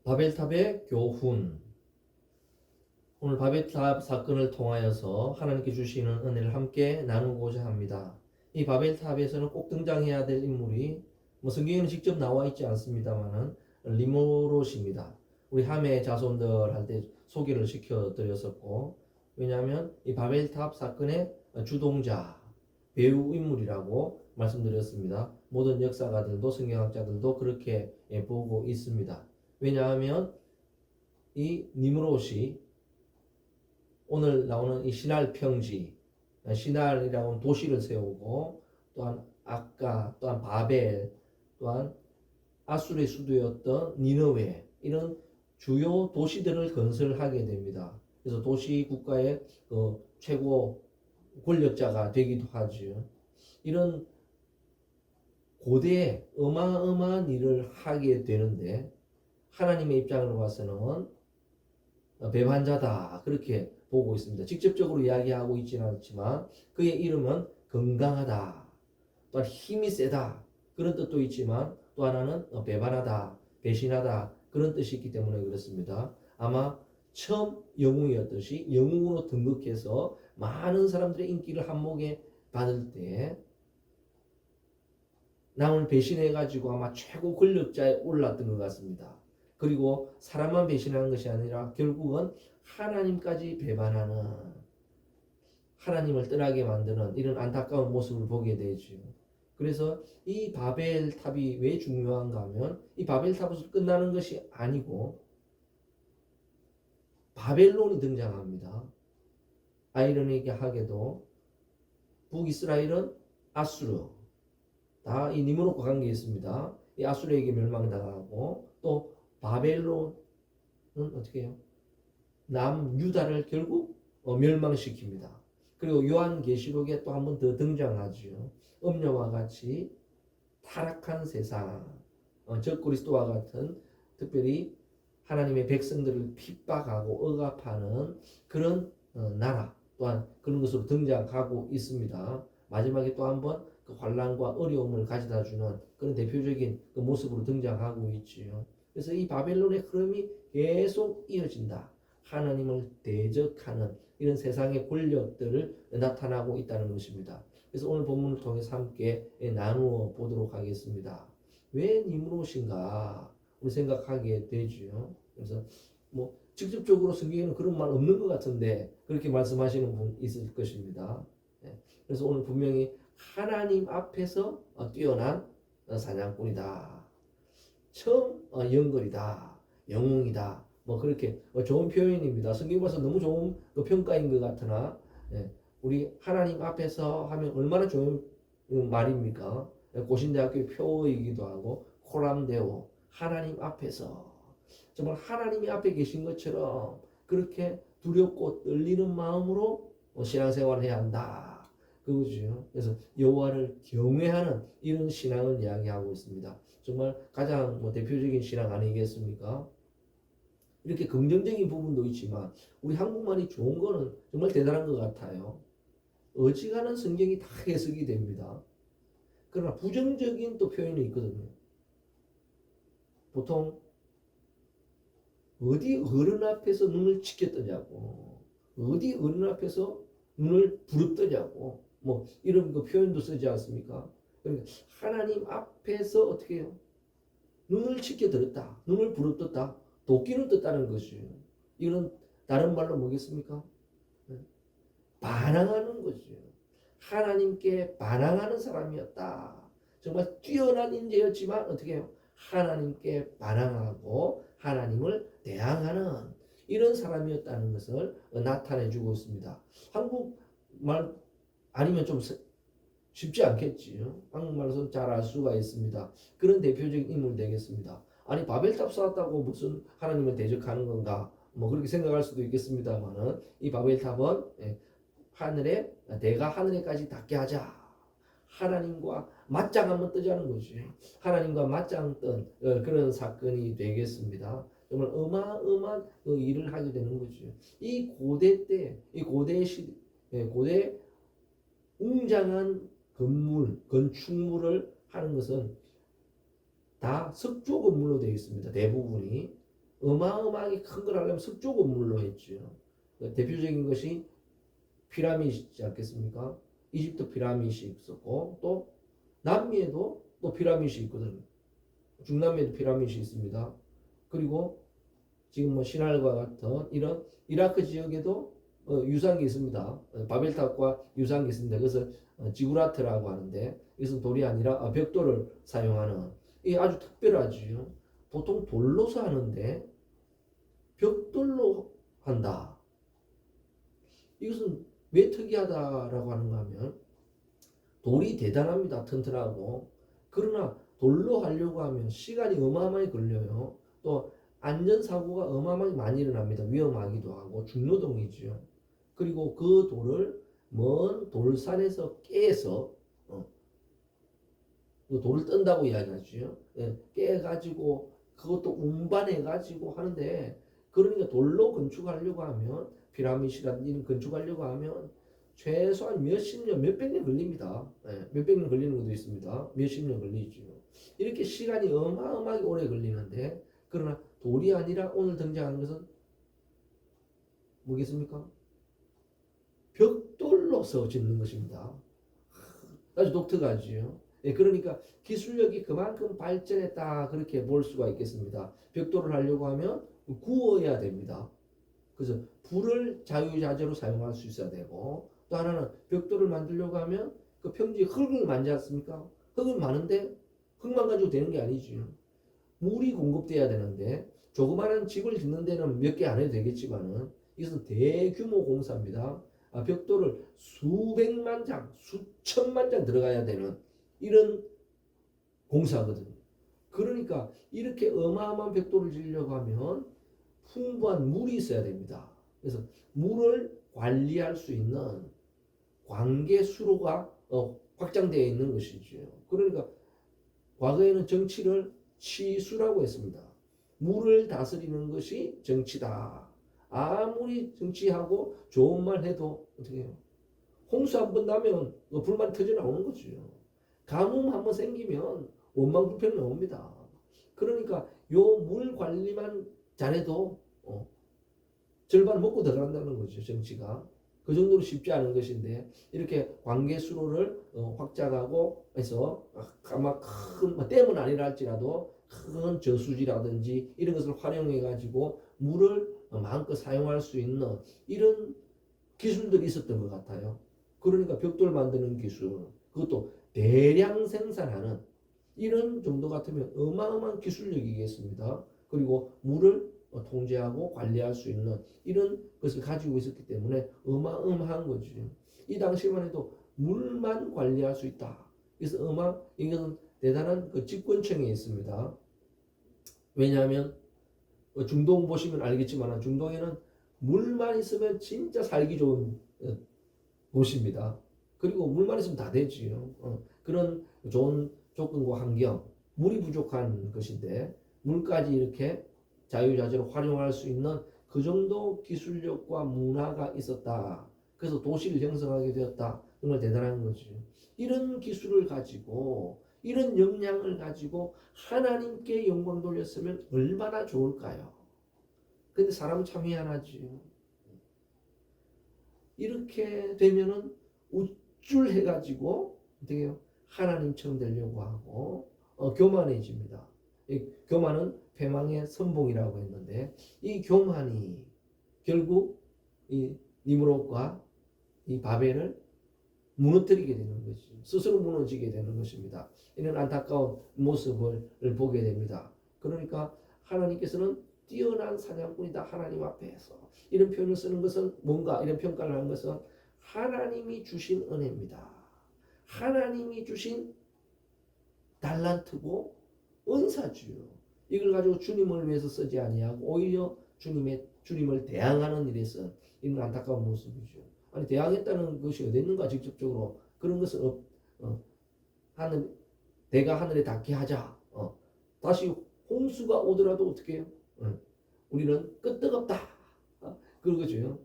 바벨탑의 교훈. 오늘 바벨탑 사건을 통하여서 하나님께 주시는 은혜를 함께 나누고자 합니다. 이 바벨탑에서는 꼭 등장해야 될 인물이 성경에는 직접 나와 있지 않습니다만은 리모롯입니다. 우리 함의 자손들 할 때 소개를 시켜드렸었고, 왜냐하면 이 바벨탑 사건의 주동자, 배우 인물이라고 말씀드렸습니다. 모든 역사가들도 성경학자들도 그렇게 보고 있습니다. 왜냐하면 이 니므롯이 오늘 나오는 이 시날 평지, 시날이라고 하는 도시를 세우고, 또한 아까, 또한 바벨, 또한 아수르의 수도였던 니느웨, 이런 주요 도시들을 건설하게 됩니다. 그래서 도시 국가의 최고 권력자가 되기도 하죠. 이런 고대에 어마어마한 일을 하게 되는데, 하나님의 입장으로 봐서는 배반자다, 그렇게 보고 있습니다. 직접적으로 이야기하고 있지는 않지만 그의 이름은 건강하다, 또한 힘이 세다, 그런 뜻도 있지만 또 하나는 배반하다, 배신하다, 그런 뜻이 있기 때문에 그렇습니다. 아마 처음 영웅이었듯이 영웅으로 등극해서 많은 사람들의 인기를 한몫에 받을 때 남을 배신해가지고 아마 최고 권력자에 올랐던 것 같습니다. 그리고 사람만 배신하는 것이 아니라 결국은 하나님까지 배반하는, 하나님을 떠나게 만드는 이런 안타까운 모습을 보게 되죠. 그래서 이 바벨탑이 왜 중요한가 하면, 이 바벨탑에서 끝나는 것이 아니고 바벨론이 등장합니다. 아이러니하게도 북이스라엘은 아수르, 다 이 니므롯과 관계 있습니다. 이 아수르에게 멸망당하고, 또 바벨론은 어떻게 해요? 남유다를 결국 멸망시킵니다. 그리고 요한계시록에 또 한 번 더 등장하죠. 음녀와 같이 타락한 세상, 적그리스도와 같은, 특별히 하나님의 백성들을 핍박하고 억압하는 그런 나라, 또한 그런 것으로 등장하고 있습니다. 마지막에 또 한 번 그 환난과 어려움을 가져다 주는 그런 대표적인 그 모습으로 등장하고 있지요. 그래서 이 바벨론의 흐름이 계속 이어진다. 하나님을 대적하는 이런 세상의 권력들을 나타나고 있다는 것입니다. 그래서 오늘 본문을 통해서 함께 나누어 보도록 하겠습니다. 왜 니므롯인가 우리 생각하게 되죠. 그래서 직접적으로 성경에는 그런 말 없는 것 같은데 그렇게 말씀하시는 분 있을 것입니다. 그래서 오늘 분명히 하나님 앞에서 뛰어난 사냥꾼이다, 처음 영걸이다, 영웅이다, 그렇게 좋은 표현입니다. 성경 봐서 너무 좋은 평가인 것 같으나, 우리 하나님 앞에서 하면 얼마나 좋은 말입니까? 고신대학교의 표이기도 하고, 코람데오, 하나님 앞에서 정말 하나님이 앞에 계신 것처럼 그렇게 두렵고 떨리는 마음으로 신앙생활을 해야 한다, 그거죠. 그래서 여호와를 경외하는 이런 신앙을 이야기하고 있습니다. 정말 가장 대표적인 신앙 아니겠습니까? 이렇게 긍정적인 부분도 있지만 우리 한국말이 좋은 거는 정말 대단한 것 같아요. 어지간한 성경이 다 해석이 됩니다. 그러나 부정적인 또 표현이 있거든요. 보통 어디 어른 앞에서 눈을 치켰더냐고, 어디 어른 앞에서 눈을 부릅떠냐고, 이런 그 표현도 쓰지 않습니까? 그러니까 하나님 앞에서 어떻게 해요? 눈을 치켜들었다, 눈을 부릅떴다, 도끼는 떴다는 것이에요. 이건 다른 말로 뭐겠습니까? 반항하는 거죠. 하나님께 반항하는 사람이었다. 정말 뛰어난 인재였지만 어떻게 해요? 하나님께 반항하고 하나님을 대항하는 이런 사람이었다는 것을 나타내주고 있습니다. 한국말 아니면 좀 쉽지 않겠지요. 한국말로서 잘 알 수가 있습니다. 그런 대표적인 인물 되겠습니다. 아니 바벨탑 쌓았다고 무슨 하나님을 대적하는 건가? 그렇게 생각할 수도 있겠습니다만은, 이 바벨탑은 하늘에, 내가 하늘에까지 닿게 하자, 하나님과 맞짱 한번 뜨자는 거죠. 하나님과 맞짱 뜬 그런 사건이 되겠습니다. 정말 어마어마한 일을 하게 되는 거죠. 이 고대 때, 이 고대 고대 웅장한 건축물을 하는 것은 다 석조 건물로 되어 있습니다. 대부분이. 어마어마하게 큰 걸 하려면 석조 건물로 했죠. 대표적인 것이 피라미드이지 않겠습니까? 이집트 피라미드이 있었고 또 남미에도 또 피라미드이 있거든요. 중남미에도 피라미드이 있습니다. 그리고 지금 뭐 신할과 같은 이런 이라크 지역에도 유사한 게 있습니다. 바벨탑과 유사한 게 있습니다. 그것을 지구라트라고 하는데 이것은 돌이 아니라 벽돌을 사용하는 이게 아주 특별하지요. 보통 돌로서 하는데 벽돌로 한다. 이것은 왜 특이하다라고 하는가 하면 돌이 대단합니다. 튼튼하고. 그러나 돌로 하려고 하면 시간이 어마어마하게 걸려요. 또 안전사고가 어마어마하게 많이 일어납니다. 위험하기도 하고 중노동이죠. 그리고 그 돌을 먼 돌산에서 깨서 그 돌을 뜬다고 이야기하죠. 깨가지고 그것도 운반해가지고 하는데 그러니까 돌로 건축하려고 하면 피라미드라든지 이런 건축하려고 하면 최소한 몇십 년, 몇백 년 걸립니다. 몇백 년 걸리는 것도 있습니다. 몇십 년 걸리죠. 이렇게 시간이 어마어마하게 오래 걸리는데 그러나 돌이 아니라 오늘 등장하는 것은 뭐겠습니까? 벽돌로서 짓는 것입니다. 아주 독특하지요. 그러니까 기술력이 그만큼 발전했다 그렇게 볼 수가 있겠습니다. 벽돌을 하려고 하면 구워야 됩니다. 그래서 불을 자유자재로 사용할 수 있어야 되고 또 하나는 벽돌을 만들려고 하면 그 평지에 흙이 많지 않습니까? 흙은 많은데 흙만 가지고 되는 게 아니죠. 물이 공급돼야 되는데 조그마한 집을 짓는 데는 몇 개 안 해도 되겠지만은 이것은 대규모 공사입니다. 벽돌을 수백만 장, 수천만 장 들어가야 되는 이런 공사거든요. 그러니까 이렇게 어마어마한 벽돌을 지으려고 하면 풍부한 물이 있어야 됩니다. 그래서 물을 관리할 수 있는 관계 수로가 확장되어 있는 것이죠. 그러니까 과거에는 정치를 치수라고 했습니다. 물을 다스리는 것이 정치다. 아무리 정치하고 좋은 말 해도 어떻게 해요? 홍수 한 번 나면 불만 터져 나오는 거죠. 가뭄 한 번 생기면 원망불평 나옵니다. 그러니까 요 물 관리만 잘해도 절반 먹고 들어간다는 거죠. 정치가. 그 정도로 쉽지 않은 것인데 이렇게 관계 수로를 확장하고 해서 아마 큰 댐은 아니라 할지라도 큰 저수지라든지 이런 것을 활용해 가지고 물을 마음껏 사용할 수 있는 이런 기술들이 있었던 것 같아요. 그러니까 벽돌 만드는 기술, 그것도 대량 생산하는 이런 정도 같으면 어마어마한 기술력이겠습니다. 그리고 물을 통제하고 관리할 수 있는 이런 것을 가지고 있었기 때문에 어마어마한 거죠. 이 당시만 해도 물만 관리할 수 있다. 그래서 이것은 대단한 그 집권층에 있습니다. 왜냐하면 중동 보시면 알겠지만 중동에는 물만 있으면 진짜 살기 좋은 곳입니다. 그리고 물만 있으면 다 되지요. 그런 좋은 조건과 환경, 물이 부족한 것인데 물까지 이렇게 자유자재로 활용할 수 있는 그 정도 기술력과 문화가 있었다. 그래서 도시를 형성하게 되었다. 정말 대단한 거죠. 이런 기술을 가지고 이런 역량을 가지고 하나님께 영광 돌렸으면 얼마나 좋을까요? 근데 사람은 참 희한하지요. 이렇게 되면은 우쭐해가지고 어떻게 해요? 하나님처럼 되려고 하고 교만해집니다. 이 교만은 패망의 선봉이라고 했는데 이 교만이 결국 이 니므롯과 이 바벨을 무너뜨리게 되는 것이죠. 스스로 무너지게 되는 것입니다. 이런 안타까운 모습을 보게 됩니다. 그러니까 하나님께서는 뛰어난 사냥꾼이다. 하나님 앞에서 이런 표현을 쓰는 것은 뭔가 이런 평가를 하는 것은 하나님이 주신 은혜입니다. 하나님이 주신 달란트고 은사주요. 이걸 가지고 주님을 위해서 쓰지 아니하고 오히려 주님을 대항하는 일에 쓴 이런 안타까운 모습이죠. 아니 대항했다는 것이 어디 있는가 직접적으로 그런 것은 내가 하늘에 닿게 하자. 다시 홍수가 오더라도 어떻게 해요? 우리는 끄떡없다. 그거죠.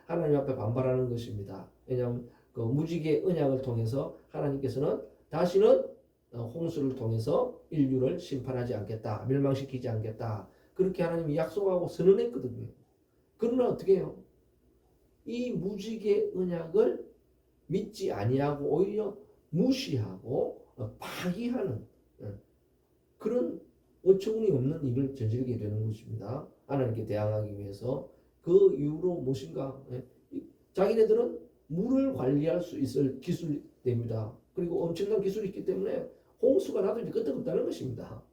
하나님 앞에 반발하는 것입니다. 왜냐하면 그 무지개 언약을 통해서 하나님께서는 다시는 홍수를 통해서 인류를 심판하지 않겠다. 멸망시키지 않겠다. 그렇게 하나님이 약속하고 선언했거든요. 그러나 어떻게 해요? 이 무지개 언약을 믿지 아니하고 오히려 무시하고 파기하는 그런 어처구니 없는 일을 저지르게 되는 것입니다. 하나님께 대항하기 위해서. 그 이후로 무엇인가? 자기네들은 물을 관리할 수 있을 기술이 됩니다. 그리고 엄청난 기술이 있기 때문에 홍수가 나도 이제 끄떡없다는 것입니다.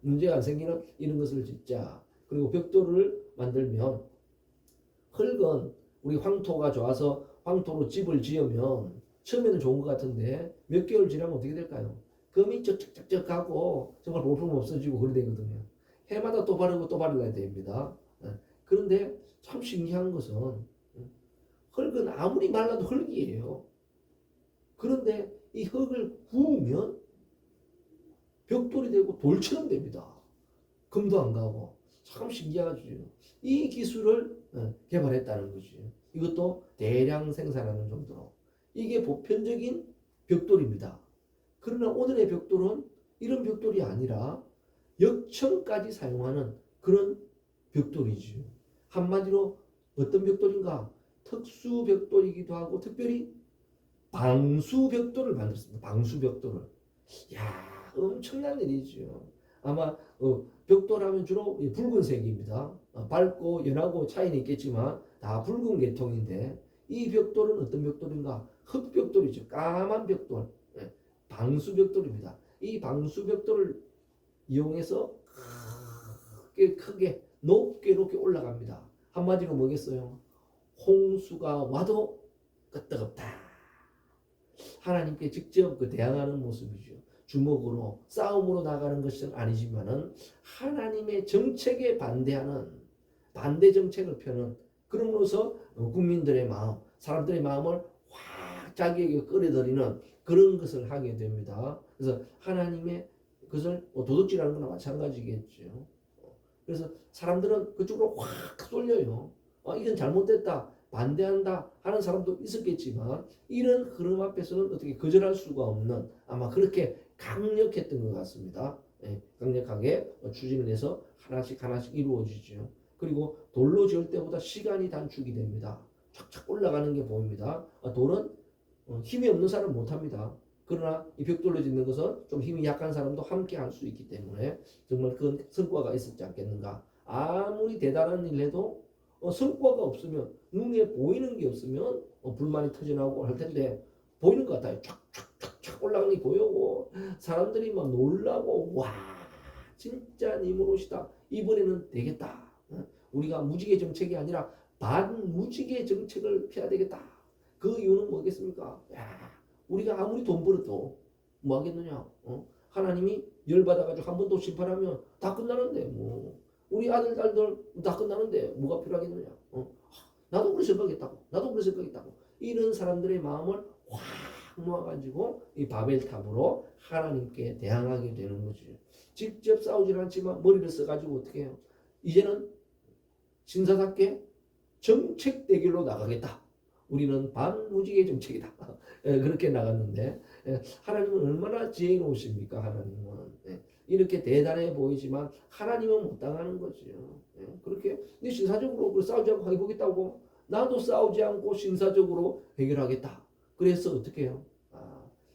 문제가 안 생기는 이런 것을 짓자. 그리고 벽돌을 만들면 흙은 우리 황토가 좋아서 황토로 집을 지으면 처음에는 좋은 것 같은데 몇 개월 지나면 어떻게 될까요? 금이 쩍쩍쩍쩍 가고 정말 볼품 없어지고 그래 되거든요. 해마다 또 바르고 또 발라야 됩니다. 그런데 참 신기한 것은 흙은 아무리 말라도 흙이에요. 그런데 이 흙을 구우면 벽돌이 되고 돌처럼 됩니다. 금도 안 가고. 참 신기하죠. 이 기술을 개발했다는 거죠. 이것도 대량 생산하는 정도로. 이게 보편적인 벽돌입니다. 그러나 오늘의 벽돌은 이런 벽돌이 아니라 역청까지 사용하는 그런 벽돌이죠. 한마디로 어떤 벽돌인가? 특수 벽돌이기도 하고 특별히 방수 벽돌을 만들었습니다. 방수 벽돌을. 야, 엄청난 일이죠. 아마 벽돌하면 주로 붉은색입니다. 밝고 연하고 차이는 있겠지만 다 붉은 계통인데 이 벽돌은 어떤 벽돌인가? 흑벽돌이죠. 까만 벽돌. 방수벽돌입니다. 이 방수벽돌을 이용해서 크게 높게 올라갑니다. 한마디로 뭐겠어요? 홍수가 와도 끄떡없다. 하나님께 직접 대항하는 모습이죠. 주먹으로 싸움으로 나가는 것은 아니지만은 하나님의 정책에 반대하는 반대 정책을 펴는 그럼으로써 국민들의 마음, 사람들의 마음을 확 자기에게 끌어들이는 그런 것을 하게 됩니다. 그래서 하나님의 그것을 도둑질하는 거나 마찬가지겠죠. 그래서 사람들은 그쪽으로 확 쏠려요. 이건 잘못됐다, 반대한다 하는 사람도 있었겠지만 이런 흐름 앞에서는 어떻게 거절할 수가 없는 아마 그렇게 강력했던 것 같습니다. 강력하게 추진을 해서 하나씩 이루어지죠. 그리고 돌로 지을 때보다 시간이 단축이 됩니다. 착착 올라가는 게 보입니다. 돌은 힘이 없는 사람은 못합니다. 그러나 이 벽돌로 짓는 것은 좀 힘이 약한 사람도 함께 할 수 있기 때문에 정말 그 성과가 있었지 않겠는가. 아무리 대단한 일 해도 성과가 없으면 눈에 보이는 게 없으면 불만이 터져나오고 할 텐데 보이는 것 같아요. 촥촥촥촥 올라가는 게 보이고 사람들이 막 놀라고 와 진짜 네 무릇이다. 이번에는 되겠다. 우리가 무지개 정책이 아니라 반무지개 정책을 펴야 되겠다. 그 이유는 뭐겠습니까? 야, 우리가 아무리 돈 벌어도 뭐 하겠느냐? 하나님이 열받아가지고 한 번 더 심판하면 다 끝나는데 뭐 우리 아들 딸들 다 끝나는데 뭐가 필요하겠느냐? 나도 그래 생각했다고. 나도 그래 생각했다고. 이런 사람들의 마음을 확 모아가지고 이 바벨탑으로 하나님께 대항하게 되는 거죠. 직접 싸우질 않지만 머리를 써가지고 어떻게 해요? 이제는 신사답게 정책 대결로 나가겠다. 우리는 반무지개 정책이다. 그렇게 나갔는데 하나님은 얼마나 지혜로우십니까? 하나님은 이렇게 대단해 보이지만 하나님은 못 당하는 거죠. 그렇게 신사적으로 싸우지 않고 해보겠다고 나도 싸우지 않고 신사적으로 해결하겠다. 그래서 어떻게 해요?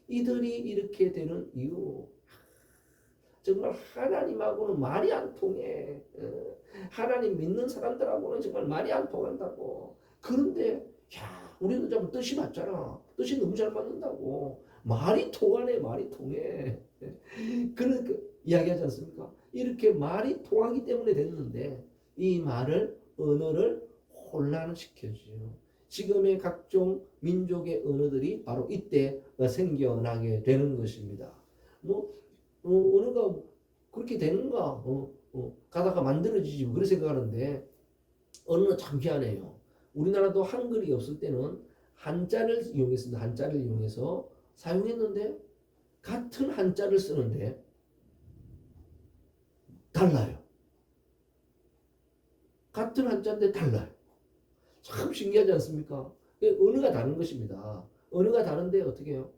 이들이 이렇게 되는 이유 정말 하나님하고는 말이 안 통해. 하나님 믿는 사람들하고는 정말 말이 안 통한다고. 그런데 야, 우리는 좀 뜻이 맞잖아. 뜻이 너무 잘 맞는다고. 말이 통하네, 말이 통해. 그러니까 이야기하지 않습니까? 이렇게 말이 통하기 때문에 됐는데 이 말을 언어를 혼란시켜줘요. 지금의 각종 민족의 언어들이 바로 이때 생겨나게 되는 것입니다. 언어가 그렇게 되는가? 가다가 만들어지지 뭐 그런 생각하는데 언어는 참 희한해요. 우리나라도 한글이 없을 때는 한자를 이용했습니다. 한자를 이용해서 사용했는데 같은 한자를 쓰는데 달라요. 같은 한자인데 달라요. 참 신기하지 않습니까? 언어가 다른 것입니다. 언어가 다른데 어떻게 해요?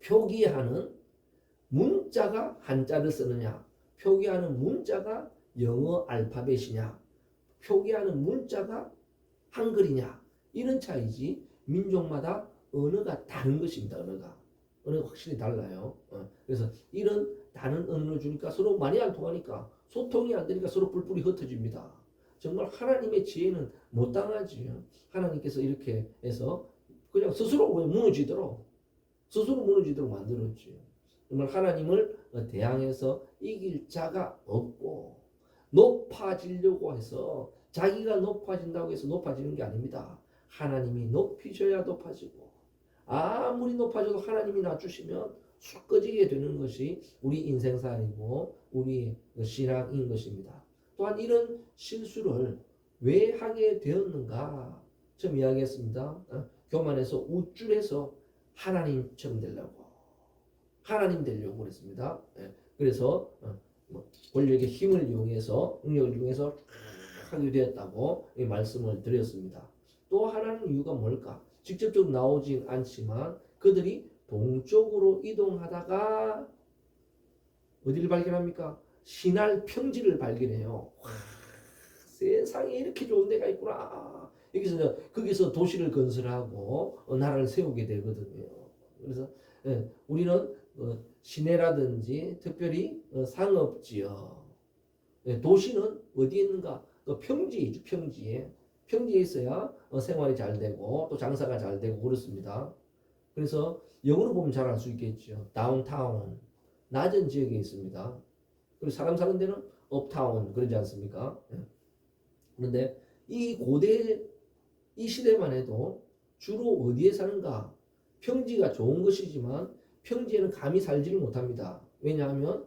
표기하는 문자가 한자를 쓰느냐, 표기하는 문자가 영어 알파벳이냐, 표기하는 문자가 한글이냐, 이런 차이지 민족마다 언어가 다른 것입니다. 언어가 확실히 달라요. 그래서 이런 다른 언어를 주니까 서로 말이 안 통하니까 소통이 안 되니까 서로 뿔뿔이 흩어집니다. 정말 하나님의 지혜는 못 당하지요. 하나님께서 이렇게 해서 그냥 스스로 무너지도록 만들었지요. 정말 하나님을 대항해서 이길 자가 없고, 높아지려고 해서 자기가 높아진다고 해서 높아지는 게 아닙니다. 하나님이 높이셔야 높아지고, 아무리 높아져도 하나님이 낮추시면 쑥 꺼지게 되는 것이 우리 인생사이고 우리 신앙인 것입니다. 또한 이런 실수를 왜 하게 되었는가 좀 이야기했습니다. 교만해서 우쭐해서 하나님처럼 되려고, 하나님 되려고 그랬습니다. 그래서 권력의 힘을 이용해서, 능력을 이용해서 하게 되었다고 말씀을 드렸습니다. 또 하나는 이유가 뭘까? 직접적으로 나오진 않지만 그들이 동쪽으로 이동하다가 어디를 발견합니까? 신할 평지를 발견해요. 와, 세상에 이렇게 좋은 데가 있구나. 거기서 도시를 건설하고 나라를 세우게 되거든요. 그래서 우리는 시내라든지 특별히 상업지역, 도시는 어디에 있는가? 평지이죠. 평지에 있어야 생활이 잘 되고 또 장사가 잘 되고 그렇습니다. 그래서 영어로 보면 잘 알 수 있겠죠. 다운타운, 낮은 지역에 있습니다. 그리고 사람 사는 데는 업타운, 그러지 않습니까? 그런데 이 고대 이 시대만 해도 주로 어디에 사는가? 평지가 좋은 것이지만 평지에는 감히 살지를 못합니다. 왜냐하면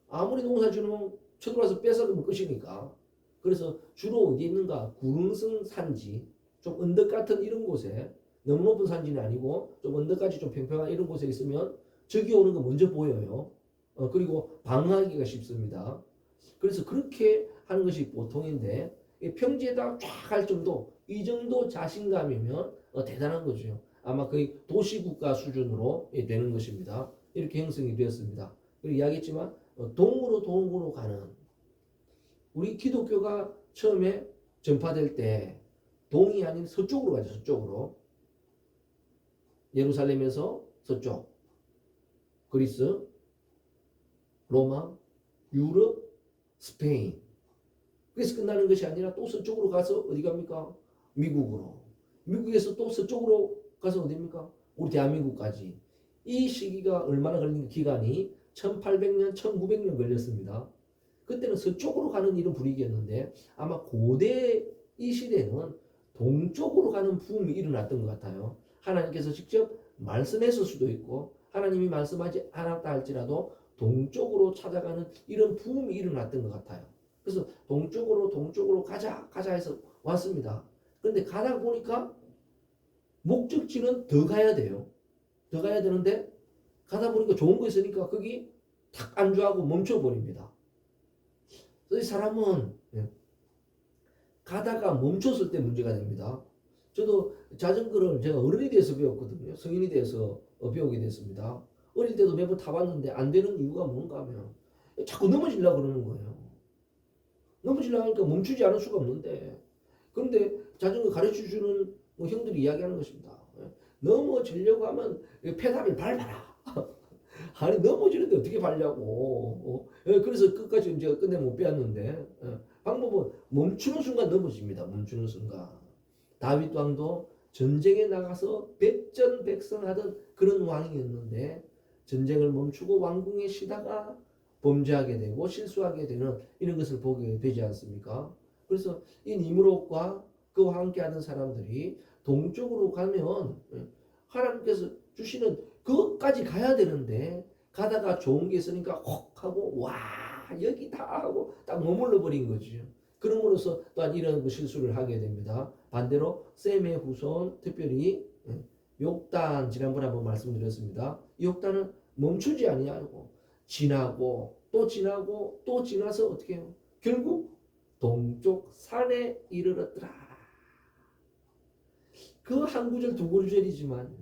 아무리 농사 지으면 쳐들어와서 뺏어가면 끝이니까. 그래서 주로 어디 있는가? 구릉성 산지, 좀 언덕 같은 이런 곳에, 너무 높은 산지는 아니고 좀 언덕까지 좀 평평한 이런 곳에 있으면 적이 오는 거 먼저 보여요. 그리고 방어하기가 쉽습니다. 그래서 그렇게 하는 것이 보통인데, 평지에다 쫙 할 정도, 이 정도 자신감이면 대단한 거죠. 아마 거의 도시국가 수준으로 되는 것입니다. 이렇게 형성이 되었습니다. 그리고 이야기했지만 동으로 가는, 우리 기독교가 처음에 전파될 때 동이 아닌 서쪽으로 가죠. 서쪽으로. 예루살렘에서 서쪽, 그리스, 로마, 유럽, 스페인. 그래서 끝나는 것이 아니라 또 서쪽으로 가서 어디 갑니까? 미국으로. 미국에서 또 서쪽으로 가서 어디입니까? 우리 대한민국까지. 이 시기가 얼마나 걸린 기간이 1800년, 1900년 걸렸습니다. 그때는 서쪽으로 가는 일은 불이익이었는데 아마 고대 이 시대는 동쪽으로 가는 부흥이 일어났던 것 같아요. 하나님께서 직접 말씀했을 수도 있고 하나님이 말씀하지 않았다 할지라도 동쪽으로 찾아가는 이런 부흥이 일어났던 것 같아요. 그래서 동쪽으로 가자 해서 왔습니다. 그런데 가다 보니까 목적지는 더 가야 돼요. 더 가야 되는데 가다 보니까 좋은 거 있으니까 거기 탁 안주하고 멈춰버립니다. 그래서 이 사람은 가다가 멈췄을 때 문제가 됩니다. 저도 자전거를 제가 어른이 돼서 배웠거든요. 성인이 돼서 배우게 됐습니다. 어릴 때도 몇 번 타봤는데 안 되는 이유가 뭔가 하면 자꾸 넘어지려고 그러는 거예요. 넘어지려고 하니까 멈추지 않을 수가 없는데, 그런데 자전거 가르쳐주는 형들이 이야기하는 것입니다. 넘어지려고 하면 페달을 밟아라. 아니 넘어지는데 어떻게 밟냐고. 그래서 끝까지 제가 끝내 못 배웠는데 방법은 멈추는 순간 넘어집니다. 멈추는 순간. 다윗 왕도 전쟁에 나가서 백전백승하던 그런 왕이었는데 전쟁을 멈추고 왕궁에 쉬다가 범죄하게 되고 실수하게 되는 이런 것을 보게 되지 않습니까? 그래서 이 니므롯과 그와 함께하는 사람들이 동쪽으로 가면 하나님께서 주시는 그것까지 가야 되는데 가다가 좋은 게 있으니까 혹 하고 와 여기다 하고 딱 머물러 버린 거죠. 그럼으로써 또한 이런 실수를 하게 됩니다. 반대로 셈의 후손, 특별히 욕단, 지난번에 한번 말씀드렸습니다. 욕단은 멈추지 아니하고 지나고 또 지나고 또 지나서 어떻게 해요? 결국 동쪽 산에 이르렀더라. 그 한 구절 두 구절이지만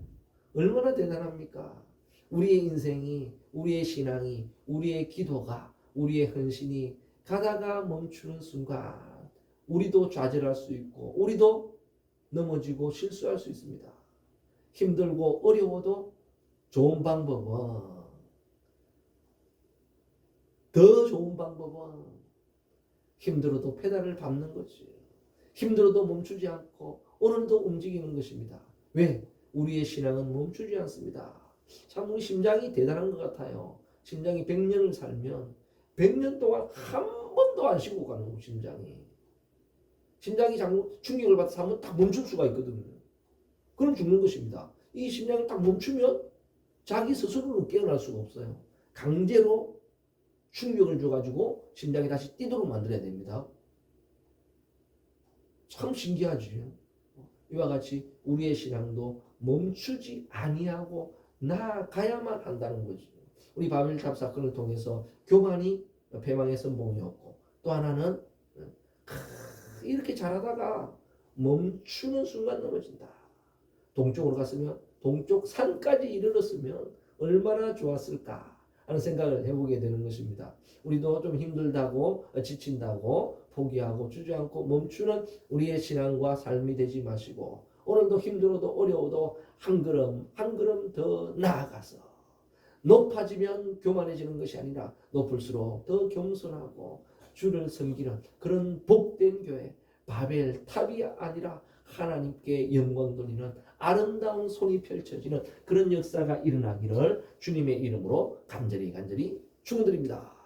얼마나 대단합니까? 우리의 인생이, 우리의 신앙이, 우리의 기도가, 우리의 헌신이 가다가 멈추는 순간 우리도 좌절할 수 있고 우리도 넘어지고 실수할 수 있습니다. 힘들고 어려워도 좋은 방법은 더 좋은 방법은 힘들어도 페달을 밟는 거지. 힘들어도 멈추지 않고 오늘도 움직이는 것입니다. 왜? 우리의 신앙은 멈추지 않습니다. 참 우리 심장이 대단한 것 같아요. 심장이 100년을 살면 100년 동안 한 번도 안 쉬고 가는 심장이. 심장이 충격을 받아서 한번 딱 멈출 수가 있거든요. 그럼 죽는 것입니다. 이 심장이 딱 멈추면 자기 스스로는 깨어날 수가 없어요. 강제로 충격을 줘가지고 심장이 다시 뛰도록 만들어야 됩니다. 참 신기하지. 이와 같이 우리의 신앙도 멈추지 아니하고 나아가야만 한다는 거지. 우리 바벨탑 사건을 통해서 교만이 패망의 선봉이었고 또 하나는 이렇게 잘하다가 멈추는 순간 넘어진다. 동쪽으로 갔으면 동쪽 산까지 이르렀으면 얼마나 좋았을까 하는 생각을 해보게 되는 것입니다. 우리도 좀 힘들다고 지친다고 포기하고 주저앉고 멈추는 우리의 신앙과 삶이 되지 마시고 오늘도 힘들어도 어려워도 한 걸음 한 걸음 더 나아가서 높아지면 교만해지는 것이 아니라 높을수록 더 겸손하고 주를 섬기는 그런 복된 교회 바벨탑이 아니라 하나님께 영광 돌리는 아름다운 손이 펼쳐지는 그런 역사가 일어나기를 주님의 이름으로 간절히 축원드립니다.